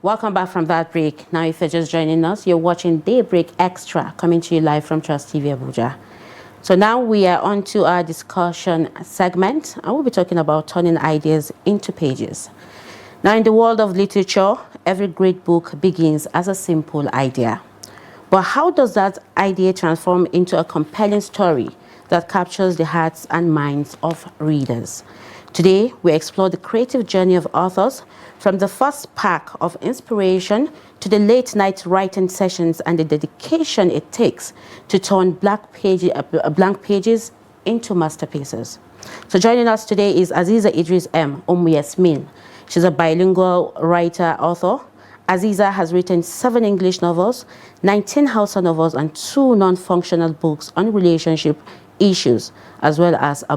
Welcome back from that break. Now, if you're just joining us, you're watching Daybreak Extra, coming to you live from Trust TV Abuja. So now we are on to our discussion segment, and we'll be talking about turning ideas into pages. Now, in the world of literature, every great book begins as a simple idea. But how does that idea transform into a compelling story that captures the hearts and minds of readers? Today, we explore the creative journey of authors, from the first spark of inspiration to the late-night writing sessions and the dedication it takes to turn blank pages into masterpieces. So joining us today is Azizah Idris Yasmin. She's a bilingual writer, author. Azizah has written 7 English novels, 19 Hausa novels, and 2 non-functional books on relationship issues, as well as a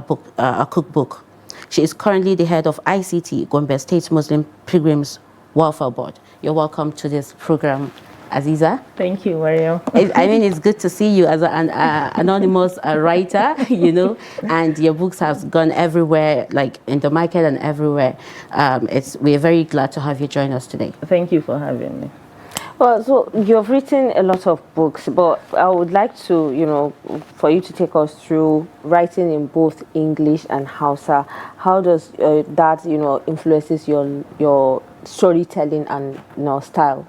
cookbook. She is currently the head of ICT, Gombe State Muslim Pilgrims Welfare Board. You're welcome to this program, Azizah. Thank you, Maryam. I mean, it's good to see you as an anonymous writer, you know, and your books have gone everywhere, like in the market and everywhere. We're very glad to have you join us today. Thank you for having me. Well, so you've written a lot of books, but I would like to, for you to take us through writing in both English and Hausa. How does that, influences your storytelling and style?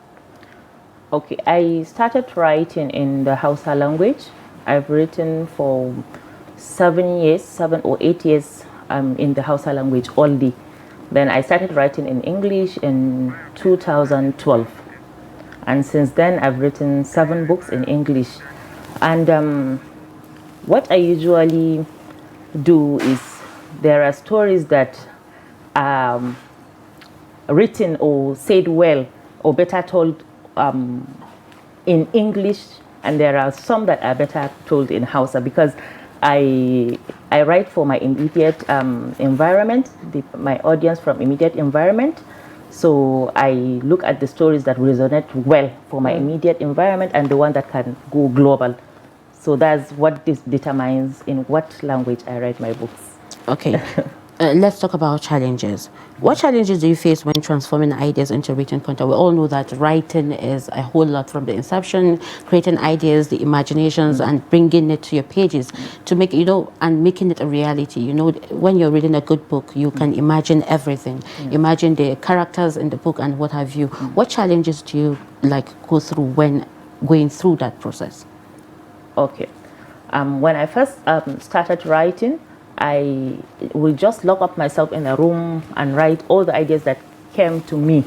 Okay, I started writing in the Hausa language. I've written for 7 or 8 years in the Hausa language only. Then I started writing in English in 2012. And since then, I've written 7 books in English. And what I usually do is there are stories that are written or said well or better told in English, and there are some that are better told in Hausa, because I write for my immediate environment, my audience from immediate environment. So I look at the stories that resonate well for my immediate environment and the one that can go global. So that's what this determines in what language I write my books. Okay. Let's talk about challenges. What challenges do you face when transforming ideas into written content? We all know that writing is a whole lot, from the inception, creating ideas, the imaginations, and bringing it to your pages to make, and making it a reality. When you're reading a good book, you can imagine everything. Imagine the characters in the book and what have you. What challenges do you go through when going through that process? Okay. When I first started writing, I will just lock up myself in a room and write all the ideas that came to me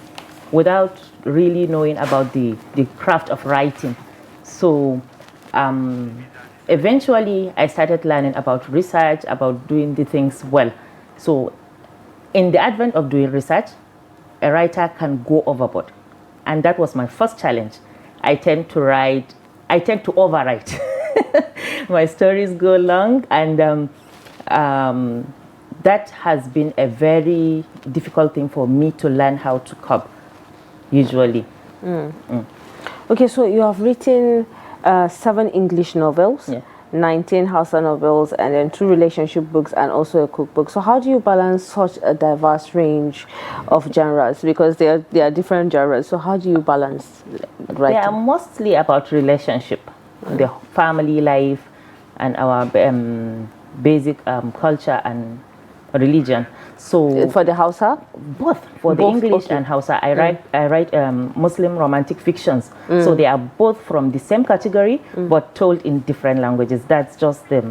without really knowing about the craft of writing. So eventually I started learning about research, about doing the things well. So in the advent of doing research, a writer can go overboard. And that was my first challenge. I tend to overwrite. My stories go long, and that has been a very difficult thing for me to learn how to cope, usually. Okay, so you have written 7 English novels, 19 Hausa novels, and then 2 relationship books and also a cookbook. So how do you balance such a diverse range of genres? Because there are different genres. So how do you balance writing? They are mostly about relationship, the family life, and our basic culture and religion. So for the Hausa, both for the English and Hausa, I write Muslim romantic fictions. So they are both from the same category, but told in different languages. That's just the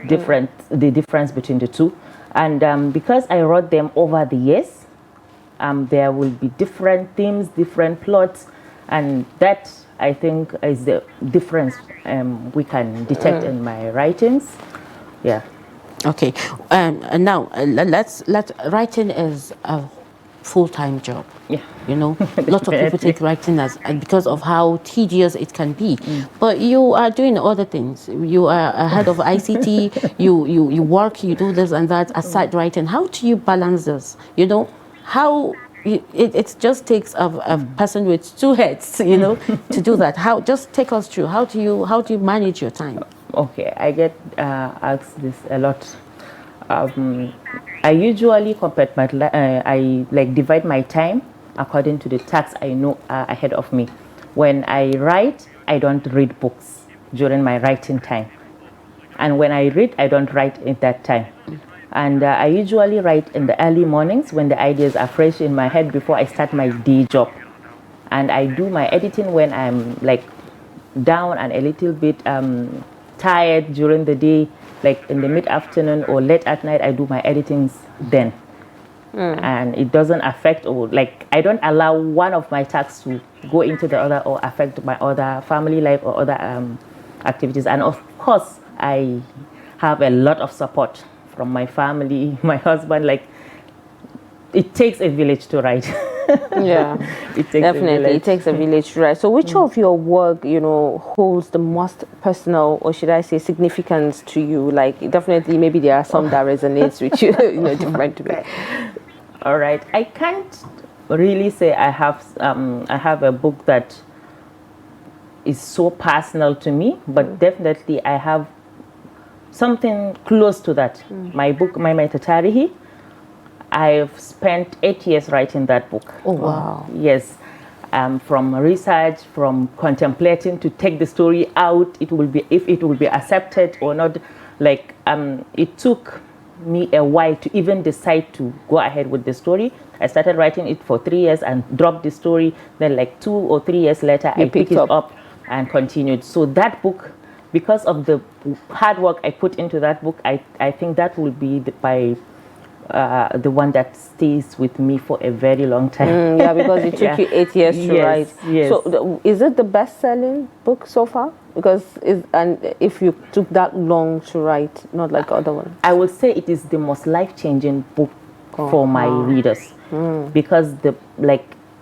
difference between the two. And because I wrote them over the years, there will be different themes, different plots, and that, I think, is the difference we can detect in my writings. Yeah. Okay. And now writing is a full-time job. Yeah. Lots of people take writing as because of how tedious it can be. But you are doing other things. You are a head of ICT. you work. You do this and that aside writing. How do you balance this? How it just takes a person with 2 heads, to do that. Just take us through. How do you manage your time? Okay, I get asked this a lot. I usually divide my time according to the tasks I know are ahead of me. When I write, I don't read books during my writing time. And when I read, I don't write in that time. And I usually write in the early mornings when the ideas are fresh in my head before I start my day job. And I do my editing when I'm like down and a little bit tired during the day, like in the mid-afternoon or late at night. I do my editings then. And it doesn't affect, or like I don't allow one of my tasks to go into the other or affect my other family life or other activities. And of course, I have a lot of support from my family, my husband. Like, it takes a village to write. Yeah, definitely it takes a village to write. So which of your work, holds the most personal, or should I say, significance to you? Like, definitely maybe there are some that resonates with you, different to me. All right, I can't really say I have a book that is so personal to me, but definitely I have something close to that. My book, My Metatarihi, I've spent 8 years writing that book. Oh, wow. Yes. From research, from contemplating to take the story out, if it will be accepted or not. Like, it took me a while to even decide to go ahead with the story. I started writing it for 3 years and dropped the story. Then like 2 or 3 years later, I picked it up and continued. So that book, because of the hard work I put into that book, I think that will be the one that stays with me for a very long time. Yeah, because it took you 8 years to write. Yes. So is it the best-selling book so far? Because if you took that long to write, not like other ones. I would say it is the most life-changing book for my readers, because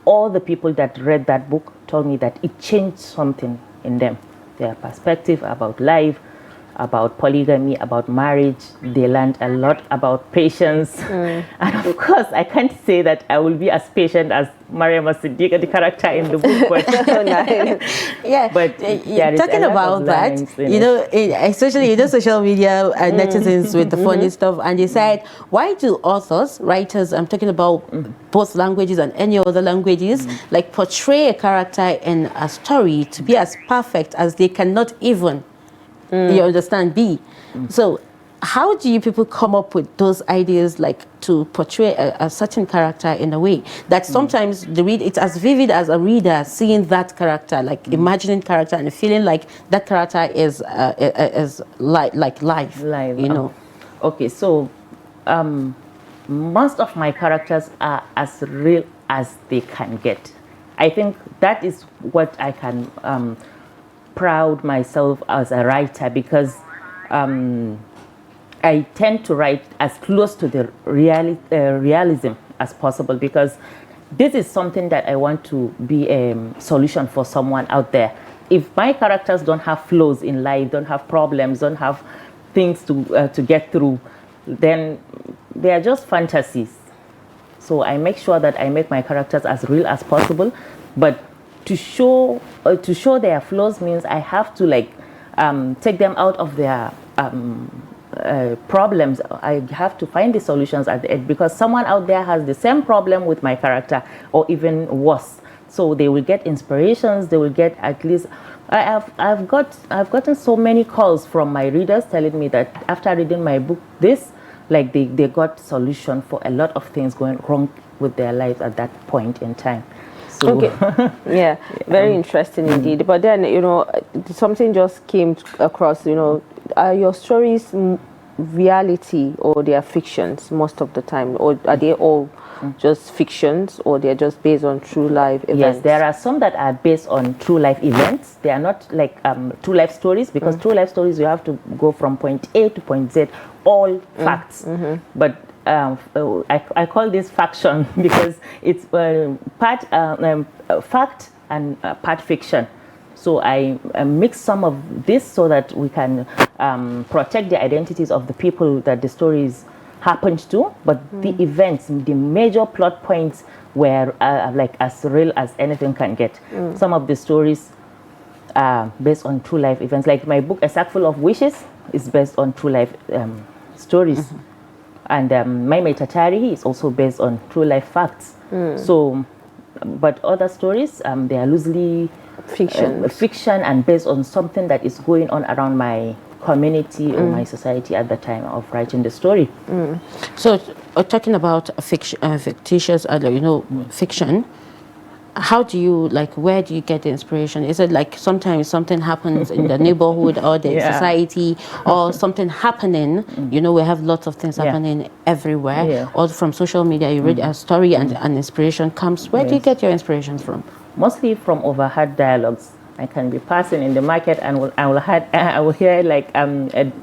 all the people that read that book told me that it changed something in them, their perspective about life, about polygamy, about marriage. They learned a lot about patience. And of course, I can't say that I will be as patient as Maryam, the character in the book. But yeah, but talking about that, especially social media netizens with the funny stuff, and they said, why do authors, writers, I'm talking about both languages and any other languages, like portray a character in a story to be as perfect as they cannot even you understand, so how do you people come up with those ideas, like to portray a certain character in a way that sometimes it's as vivid as a reader seeing that character, like imagining character and feeling like that character is like life, Okay, so most of my characters are as real as they can get. I think that is what I can proud myself as a writer, because I tend to write as close to the realism as possible, because this is something that I want to be a solution for someone out there. If my characters don't have flaws in life, don't have problems, don't have things to get through, then they are just fantasies. So I make sure that I make my characters as real as possible, but to show their flaws means I have to take them out of their problems. I have to find the solutions at the end, because someone out there has the same problem with my character or even worse. So they will get inspirations. They will get, at least I've gotten so many calls from my readers telling me that after reading my book, they got solution for a lot of things going wrong with their lives at that point in time. So, okay. Yeah, very interesting indeed. But then, something just came across, are your stories reality or they are fictions most of the time? Or are they all just fictions, or they're just based on true life events? Yes, there are some that are based on true life events. They are not like true life stories, because true life stories, you have to go from point A to point Z, all facts. But I call this faction because it's part fact and part fiction. So I mix some of this so that we can protect the identities of the people that the stories happened to, but the events, the major plot points were like as real as anything can get. Some of the stories are based on true life events. Like my book, A Sack Full of Wishes, is based on true life stories. And My Metatarihi is also based on true life facts. So but other stories, they are loosely fiction and based on something that is going on around my community or my society at the time of writing the story. So, talking about fictitious, fiction. How do you, like, where do you get the inspiration? Is it like sometimes something happens in the neighborhood or the society, or something happening? We have lots of things happening everywhere. Or from social media, you read a story and an inspiration comes. Where do you get your inspiration from? Mostly from overheard dialogues. I can be passing in the market and I will hear like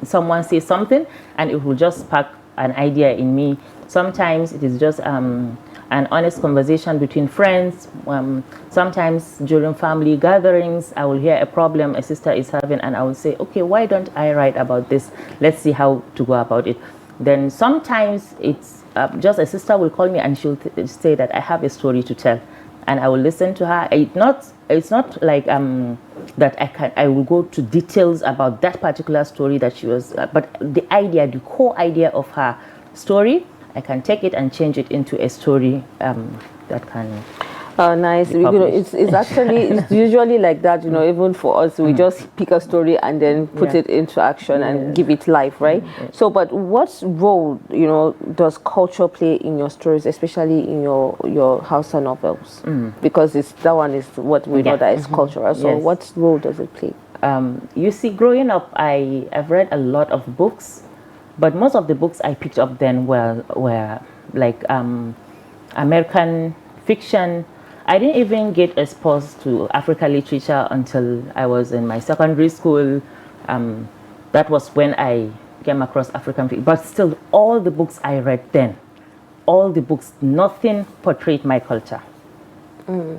someone say something, and it will just spark an idea in me. Sometimes it is just an honest conversation between friends. Sometimes during family gatherings, I will hear a problem a sister is having, and I will say, okay, why don't I write about this? Let's see how to go about it. Then sometimes it's just a sister will call me and she'll say that I have a story to tell, and I will listen to her. It's not like that I will go to details about that particular story that she was, but the idea, the core idea of her story, I can take it and change it into a story that can. Nice. It's actually it's usually like that. Even for us, we just pick a story and then put it into action and give it life, right? So, but what role does culture play in your stories, especially in your Hausa novels? Because that one is what we know that is cultural. So, what role does it play? You see, growing up, I've read a lot of books. But most of the books I picked up then were like American fiction. I didn't even get exposed to African literature until I was in my secondary school. That was when I came across African fiction. But still, all the books I read then, all the books, nothing portrayed my culture.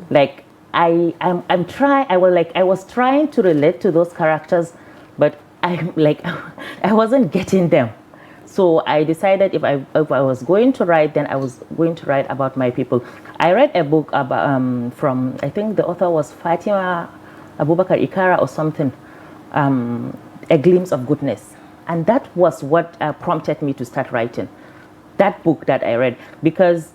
Like I was trying to relate to those characters, but I wasn't getting them. So I decided if I was going to write, then I was going to write about my people. I read a book about from, I think the author was Fatima Abubakar Ikara or something, A Glimpse of Goodness. And that was what prompted me to start writing. That book that I read, because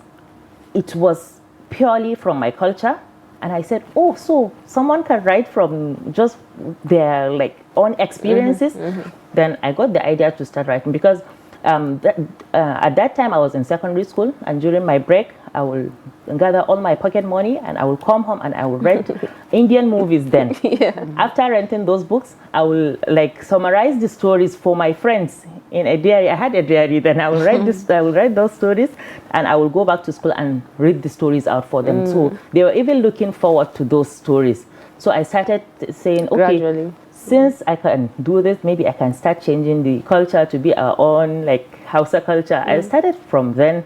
it was purely from my culture. And I said, oh, so someone can write from just their own experiences. Then I got the idea to start writing, because at that time I was in secondary school, and during my break I will gather all my pocket money and I will come home and I will rent Indian movies then. After renting those books, I will summarize the stories for my friends in a diary. I had a diary. Then I will write those stories, and I will go back to school and read the stories out for them. So they were even looking forward to those stories. So I started saying, okay, gradually, since I can do this, maybe I can start changing the culture to be our own Hausa culture. I started from then.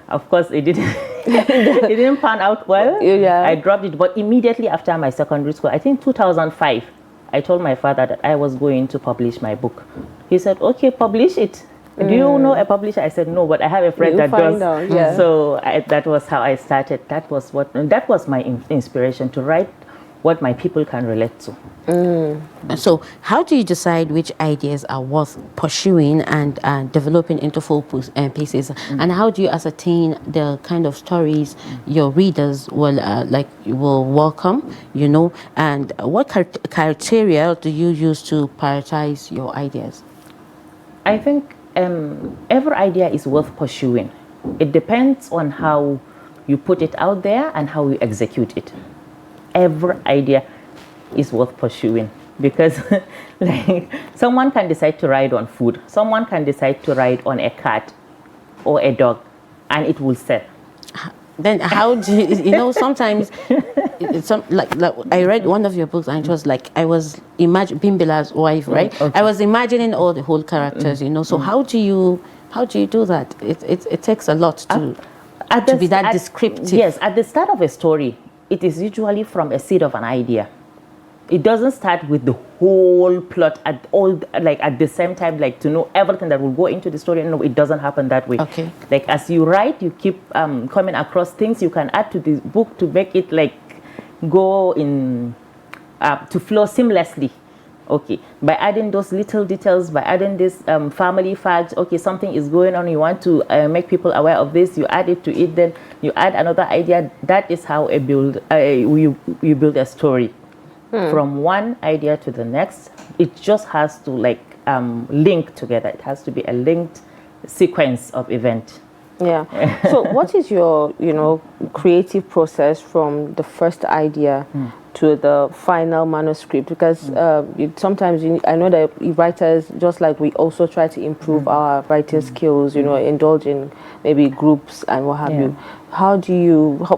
Of course, it didn't pan out well. I dropped it, but immediately after my secondary school, I think 2005, I told my father that I was going to publish my book. He said, okay, publish it. Do you know a publisher? I said, no, but I have a friend that does. So that was how I started. That was my inspiration, to write what my people can relate to. So how do you decide which ideas are worth pursuing and developing into full pieces? And how do you ascertain the kind of stories your readers will welcome, and what criteria do you use to prioritize your ideas? I think every idea is worth pursuing. It depends on how you put it out there and how you execute it. Every idea is worth pursuing, because someone can decide to write on food, someone can decide to write on a cat or a dog, and it will sell. Then how do you sometimes I read one of your books, and it was I was imagining Bimbila's wife, right? I was imagining all the whole characters, so how do you do that? It takes a lot to be that descriptive. Yes, at the start of a story, it is usually from a seed of an idea. It doesn't start with the whole plot at the same time, to know everything that will go into the story. No, it doesn't happen that way. Okay. As you write, you keep coming across things you can add to the book to make it go in to flow seamlessly. Okay, by adding those little details, by adding this family fact, okay, something is going on, you want to make people aware of this, you add it to it, then you add another idea. That is how you build a story. From one idea to the next. It just has to like link together. It has to be a linked sequence of event. Yeah. So what is your, creative process from the first idea to the final manuscript? Because sometimes I know that writers, just like we also try to improve our writing skills, indulge in maybe groups and what have you.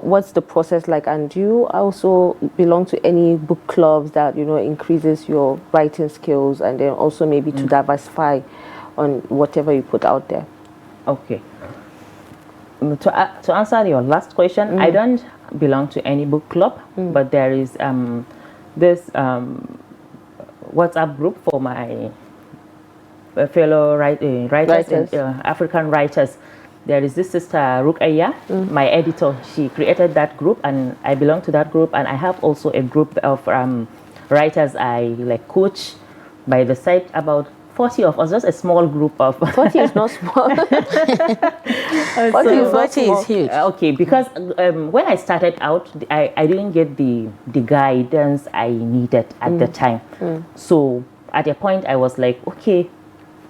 What's the process like? And do you also belong to any book clubs that, increases your writing skills, and then also maybe to diversify on whatever you put out there? Okay. To answer your last question, I don't belong to any book club, but there is this WhatsApp group for my fellow writers. African writers. There is this sister Rukaya, my editor. She created that group, and I belong to that group. And I have also a group of writers I like coach by the side, about 40 of us, just a small group of 40 is not small. 40 is huge. Okay, because when I started out, I didn't get the guidance I needed at the time. So at a point I was like, okay,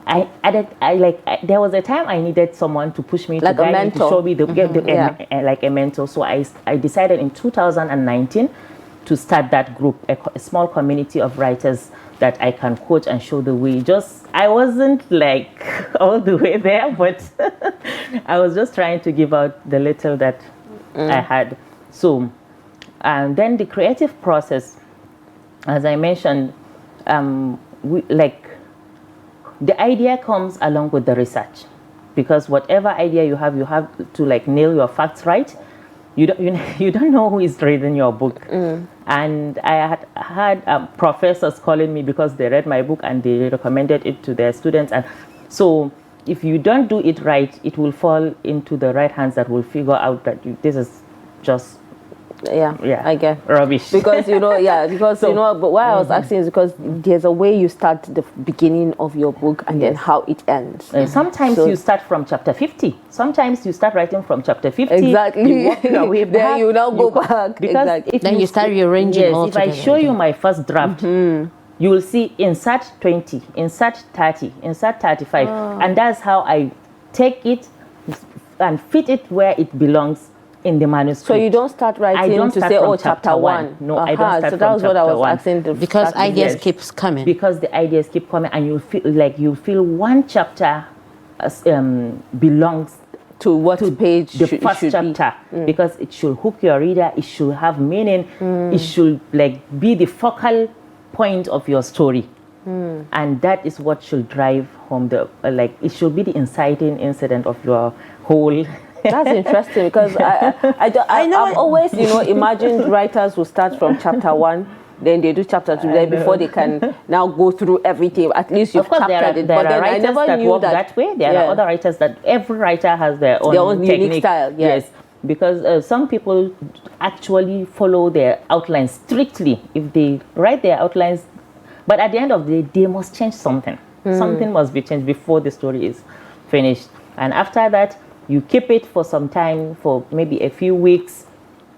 there was a time I needed someone to push me, like to guide a mentor. me, to show me like a mentor. So I decided in 2019 to start that group, a small community of writers that I can coach and show the way. I wasn't like all the way there, but I was just trying to give out the little that I had. So, and then the creative process, as I mentioned, the idea comes along with the research, because whatever idea you have to like nail your facts right. You don't know who is reading your book. And I had professors calling me because they read my book and they recommended it to their students. And so if you don't do it right, it will fall into the right hands that will figure out that this is just I get rubbish. Because but why I was asking is because there's a way you start the beginning of your book and then how it ends. Sometimes you start from chapter 50. Sometimes you start writing from chapter 50. Exactly. You walk your way back. Then you now go back. Because Exactly. You start rearranging all together. If I show you my first draft, you will see insert 20, insert 30, insert 35. And that's how I take it and fit it where it belongs in the manuscript. So you don't start writing to say, chapter 1. No, I don't start so that was what I was asking. Because ideas keeps coming. Because the ideas keep coming, and you feel one chapter belongs to what page the first chapter, because it should hook your reader. It should have meaning. It should be the focal point of your story, and that is what should drive home it should be the inciting incident of your whole. That's interesting, because I've always imagined writers who start from chapter 1, then they do chapter 2, then before they can now go through everything. At least you've chaptered it. There But are then writers I never that knew work that way. There are other writers that every writer has their own technique. unique style. Yes. Because some people actually follow their outlines strictly. If they write their outlines, but at the end of the day, they must change something. Something must be changed before the story is finished. And after that, you keep it for some time, for maybe a few weeks,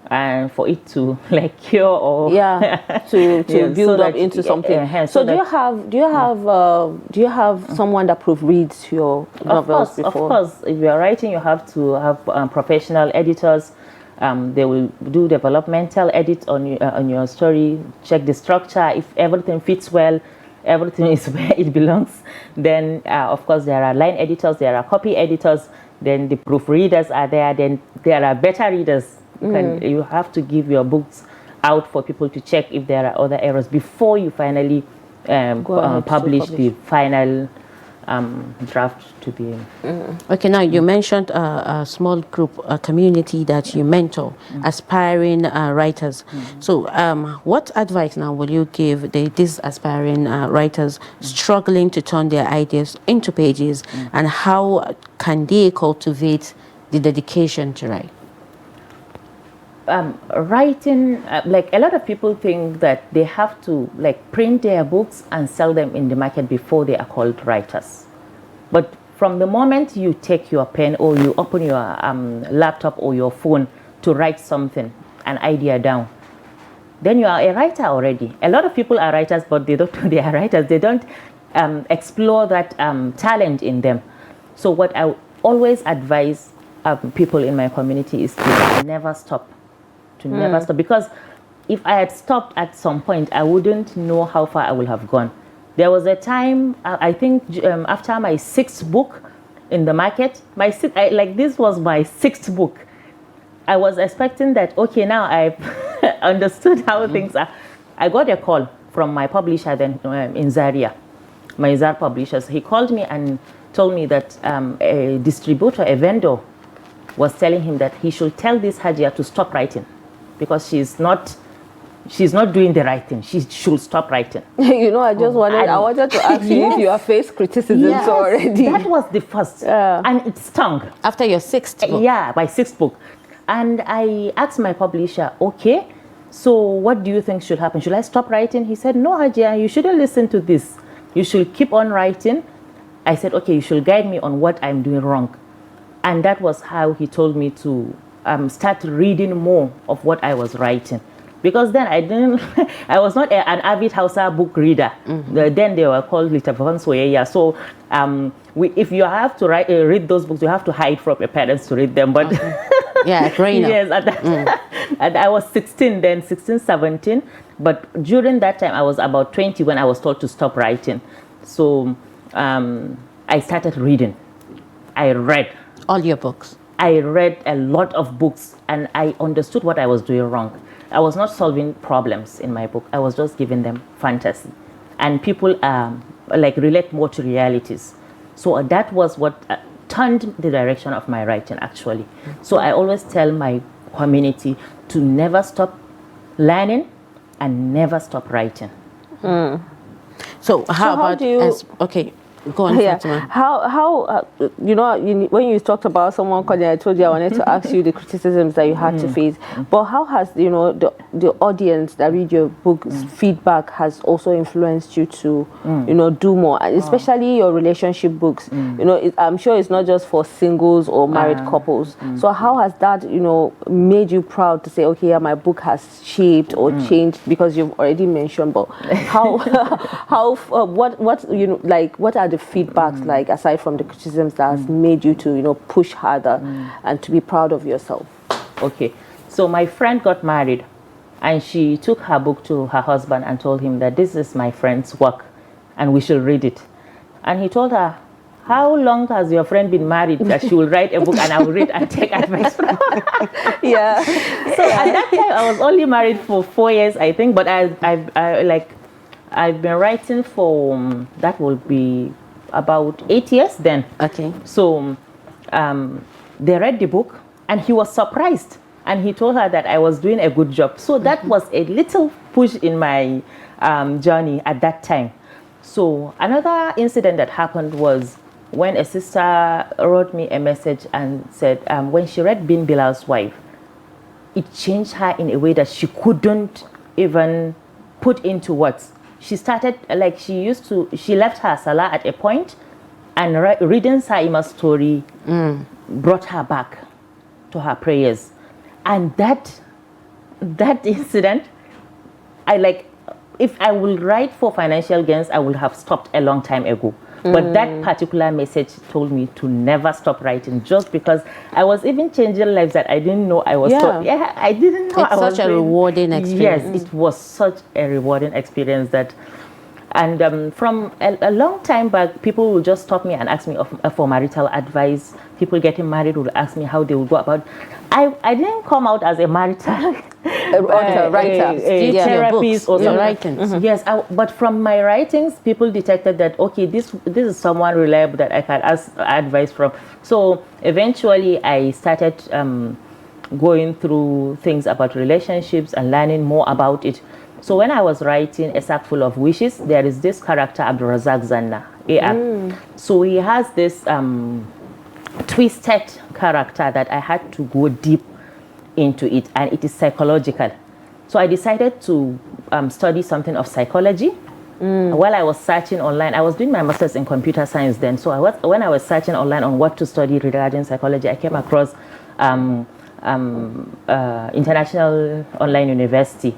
and for it to cure or to build up into something. So do you have someone that proofreads your novels before? Of course, if you are writing, you have to have professional editors. They will do developmental edits on your story, check the structure. If everything fits well, everything is where it belongs, then of course there are line editors, there are copy editors, then the proofreaders are there, then there are beta readers. You have to give your books out for people to check if there are other errors before you finally publish the final draft to be. Okay, now you mentioned a small group, a community that you mentor, aspiring writers. So what advice now will you give these aspiring writers struggling to turn their ideas into pages, and how can they cultivate the dedication to write? writing, like a lot of people think that they have to like print their books and sell them in the market before they are called writers. But from the moment you take your pen or you open your laptop or your phone to write something, an idea down, then you are a writer already. A lot of people are writers, but they don't know they are writers. They don't explore that talent in them. So what I always advise people in my community is to never stop. Never stop. Because if I had stopped at some point, I wouldn't know how far I would have gone. There was a time, I think after my 6th book in the market, this was my 6th book. I was expecting that, okay, now I've understood how things are. I got a call from my publisher then in Zaria, my Zar publishers. He called me and told me that a distributor, a vendor, was telling him that he should tell this Hajia to stop writing because she's not doing the right thing. She should stop writing. You know, I wanted to ask you if you have faced criticisms already. That was the first, and it stung. After your 6th book? Yeah, my 6th book. And I asked my publisher, okay, so what do you think should happen? Should I stop writing? He said, no, Hajia, you shouldn't listen to this. You should keep on writing. I said, okay, you should guide me on what I'm doing wrong. And that was how he told me to start reading more of what I was writing. Because then I was not an avid Hausa book reader. Then they were called Litafan Soyeya. So if you have to read those books, you have to hide from your parents to read them. But yeah, growing up. Yes, and I was 16 then, 16, 17. But during that time, I was about 20 when I was told to stop writing. So I started reading. I read. All your books? I read a lot of books and I understood what I was doing wrong. I was not solving problems in my book. I was just giving them fantasy. And people relate more to realities. So that was what turned the direction of my writing, actually. So I always tell my community to never stop learning and never stop writing. So how about you... Okay. Go on, Fatima. How when you talked about someone calling, I told you I wanted to ask you the criticisms that you had to face. But how has the audience that read your book's feedback has also influenced you to do more, and especially your relationship books? I'm sure it's not just for singles or married couples. So how has that made you proud to say, okay, yeah, my book has shaped or changed? Because you've already mentioned, but what are the feedbacks like, aside from the criticisms, that has made you to push harder and to be proud of yourself? Okay, so my friend got married and she took her book to her husband and told him that this is my friend's work and we should read it. And he told her, how long has your friend been married that she will write a book and I will read and take advice from her? Yeah. So at that time I was only married for 4 years, I think, but I've been writing for that will be about 8 years then. Okay. So they read the book and he was surprised and he told her that I was doing a good job. So that was a little push in my journey at that time. So another incident that happened was when a sister wrote me a message and said when she read Bin Bilal's Wife, it changed her in a way that she couldn't even put into words. She started, she left her Salah at a point, and reading Saima's story brought her back to her prayers. And that incident, if I will write for financial gains, I would have stopped a long time ago. But that particular message told me to never stop writing, just because I was even changing lives that I didn't know I was. I didn't know. It's such a rewarding experience. Yes, it was such a rewarding experience that, and from a long time back, people will just stop me and ask me for marital advice. People getting married will ask me how they will go about. I didn't come out as a marital writer, therapist or writing. Yes, but from my writings, people detected that, okay, this is someone reliable that I can ask advice from. So eventually I started going through things about relationships and learning more about it. So when I was writing A Sack Full of Wishes, there is this character, Abdurazak Zanna, AR. So he has this twisted character that I had to go deep into it, and it is psychological. So I decided to study something of psychology. While I was searching online, I was doing my master's in computer science then. So when I was searching online on what to study regarding psychology, I came across International Online University.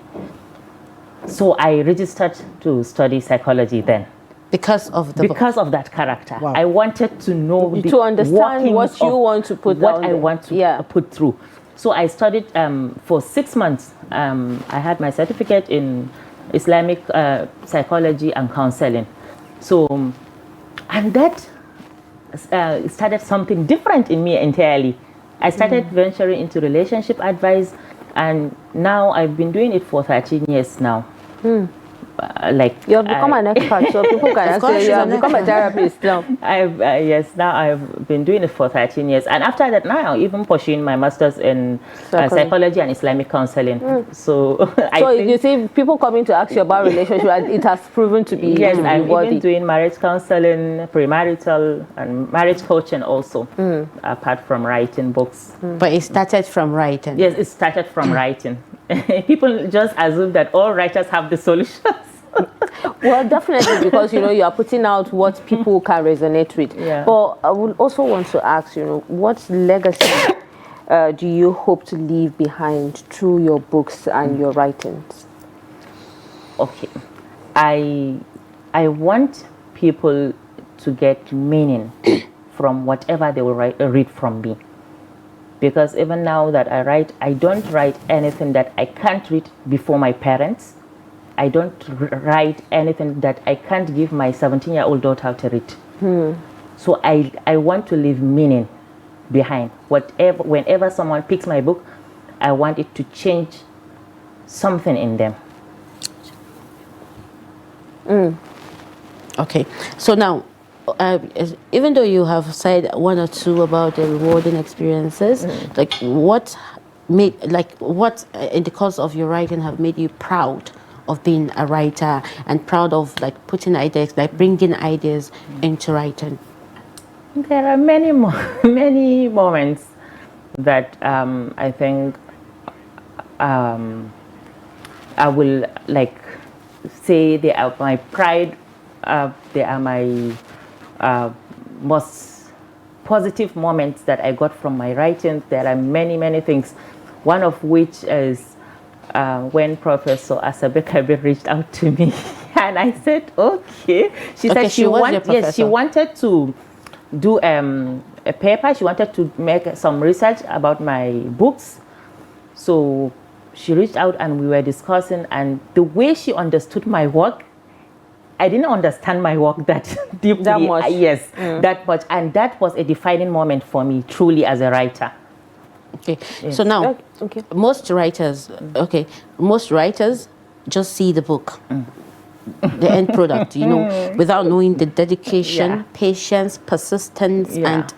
So I registered to study psychology then. Because of that character. Wow. I wanted to know to understand what you want to put what I want to put through. So I studied for 6 months. I had my certificate in Islamic psychology and counseling. So, and that started something different in me entirely. I started venturing into relationship advice, and now I've been doing it for 13 years now. Like you have become an expert, so people can say you have become a therapist now. Yes, now I've been doing it for 13 years, and after that now I'm even pursuing my master's in psychology and Islamic counseling. So you see people coming to ask you about relationship, and it has proven to be yes, I'm worthy. even doing marriage counseling, premarital and marriage coaching also, apart from writing books. But it started from writing. Yes, it started from writing. People just assume that all writers have the solutions. Well, definitely, because you are putting out what people can resonate with. Yeah. But I would also want to ask, what legacy do you hope to leave behind through your books and your writings? Okay, I want people to get meaning from whatever they will read from me. Because even now that I write, I don't write anything that I can't read before my parents. I don't write anything that I can't give my 17-year-old daughter to read. So I want to leave meaning behind. Whenever someone picks my book, I want it to change something in them. Okay, so now, even though you have said one or two about the rewarding experiences, like what in the course of your writing have made you proud of being a writer and proud of putting ideas, bringing ideas into writing? There are many moments that I think I will say they are my pride. They are my most positive moments that I got from my writing. There are many things. One of which is when Professor Asabe Kabir reached out to me, and I said, okay. She said she wanted to do a paper. She wanted to make some research about my books. So she reached out and we were discussing, and the way she understood my work, I didn't understand my work that deeply. That much? Yes, that much. And that was a defining moment for me, truly, as a writer. Okay, yes. So now, most writers just see the book, the end product, without knowing the dedication, patience, persistence, and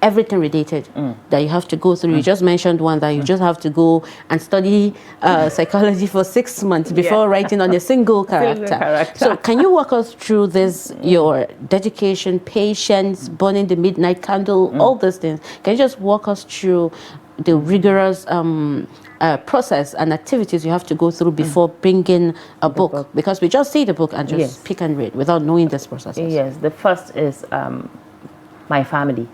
everything related that you have to go through. You just mentioned one that you just have to go and study psychology for 6 months before writing on a single character. So can you walk us through this, your dedication, patience, burning the midnight candle, all those things? Can you just walk us through the rigorous process and activities you have to go through before bringing a book? Because we just see the book and just pick and read without knowing this process. Yes, the first is my family.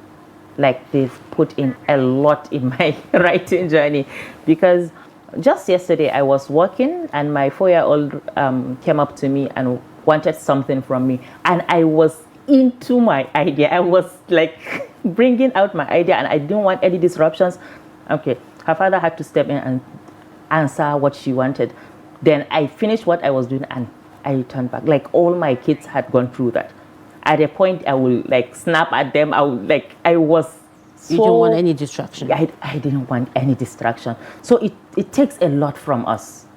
They've put in a lot in my writing journey, because just yesterday I was working and my 4-year-old came up to me and wanted something from me, and I was into my idea. I was bringing out my idea and I didn't want any disruptions. Okay, her father had to step in and answer what she wanted. Then I finished what I was doing and I returned back. All my kids had gone through that. At a point, I will snap at them. I was so... You don't want any distraction. I didn't want any distraction. So it takes a lot from us.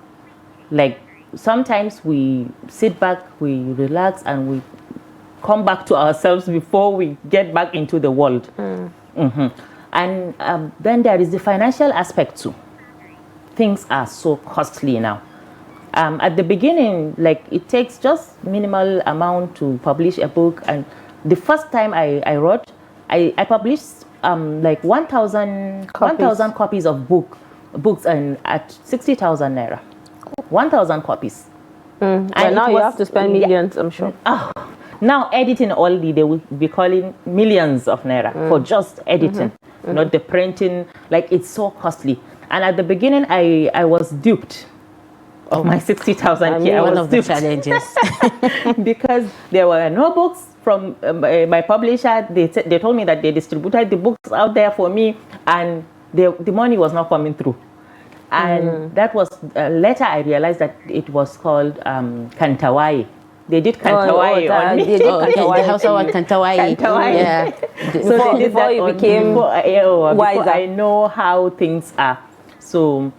Sometimes we sit back, we relax, and we come back to ourselves before we get back into the world. And then there is the financial aspect too. Things are so costly now. At the beginning, it takes just minimal amount to publish a book. And the first time I wrote, I published 1,000 copies of book books and at 60,000 naira, 1,000 copies. And now you have to spend millions, I'm sure. Now editing only, they will be calling millions of naira for just editing, not the printing. Like, it's so costly. And at the beginning, I was duped of my 60,000 key. One of the challenges. Because there were no books from my publisher. They told me that they distributed the books out there for me, and the money was not coming through. And that was later I realized that it was called Kantawai. They did Kantawai on me. The Hausa one, Kantawai. Yeah. So they did that you became before I know how things are. So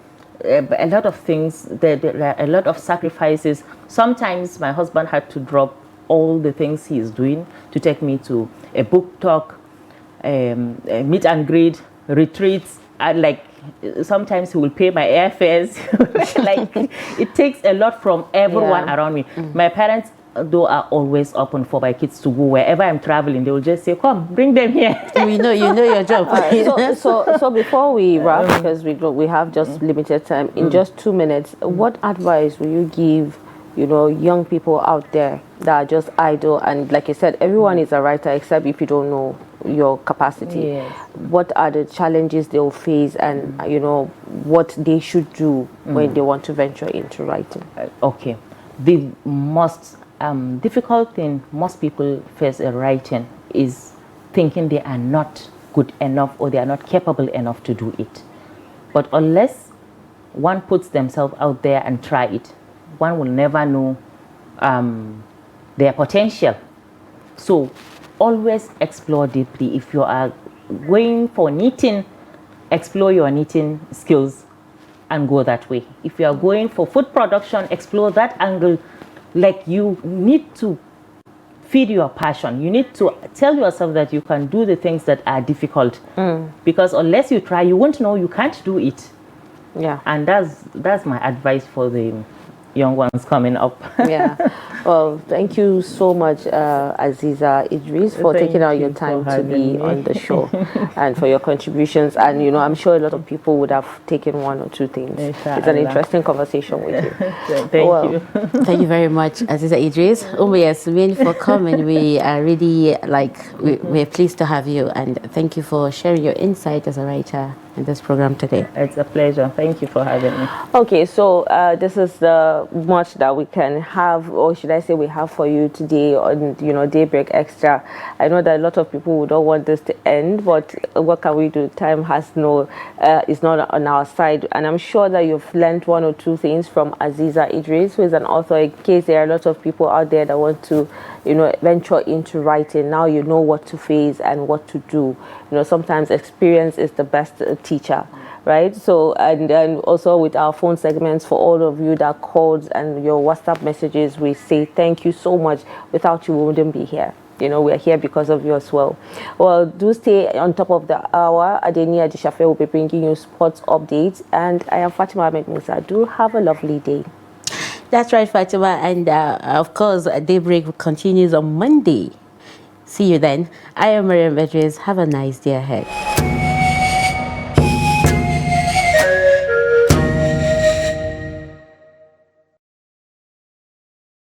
a lot of things, there are a lot of sacrifices. Sometimes my husband had to drop all the things he is doing to take me to a book talk, a meet and greet, retreats. Like, sometimes he will pay my airfares. Like, it takes a lot from everyone around me. My parents, though, are always open for my kids to go wherever I'm traveling. They will just say, "Come, bring them here." You know your job. So before we wrap, because we have just limited time, in just 2 minutes, what advice will you give, young people out there that are just idle? And like you said, everyone is a writer except if you don't know your capacity. Yes. What are the challenges they'll face, and what they should do when they want to venture into writing? Okay, the most difficult thing most people face in writing is thinking they are not good enough or they are not capable enough to do it. But unless one puts themselves out there and try it, one will never know their potential. So always explore deeply. If you are going for knitting, explore your knitting skills and go that way. If you are going for food production, explore that angle. Like, you need to feed your passion. You need to tell yourself that you can do the things that are difficult. Because unless you try, you won't know you can't do it. Yeah. And that's my advice for the young ones coming up. Yeah. Well, thank you so much, Azizah Idris, for taking out your time to be on the show and for your contributions. And, I'm sure a lot of people would have taken one or two things. It's an interesting conversation with you. Thank you. Thank you very much, Azizah Idris. Yasmin, for coming. We are really, we're pleased to have you. And thank you for sharing your insight as a writer in this program today. It's a pleasure. Thank you for having me. Okay, so this is the much that we can have, or should I say we have for you today on, Daybreak Extra. I know that a lot of people would not want this to end, but what can we do? Time has is not on our side. And I'm sure that you've learned one or two things from Azizah Idris, who is an author. In case there are a lot of people out there that want to, venture into writing, now you know what to face and what to do. Sometimes experience is the best teacher. Right, so and then also with our phone segments, for all of you that called and your WhatsApp messages, we say thank you so much. Without you, we wouldn't be here. We're here because of you as well. Well, do stay on top of the hour. Adeni Adishafe will be bringing you sports updates, and I am Fatima Ahmed Musa. Do have a lovely day. That's right, Fatima, and of course, Daybreak continues on Monday. See you then. I am Maryam. Have a nice day ahead.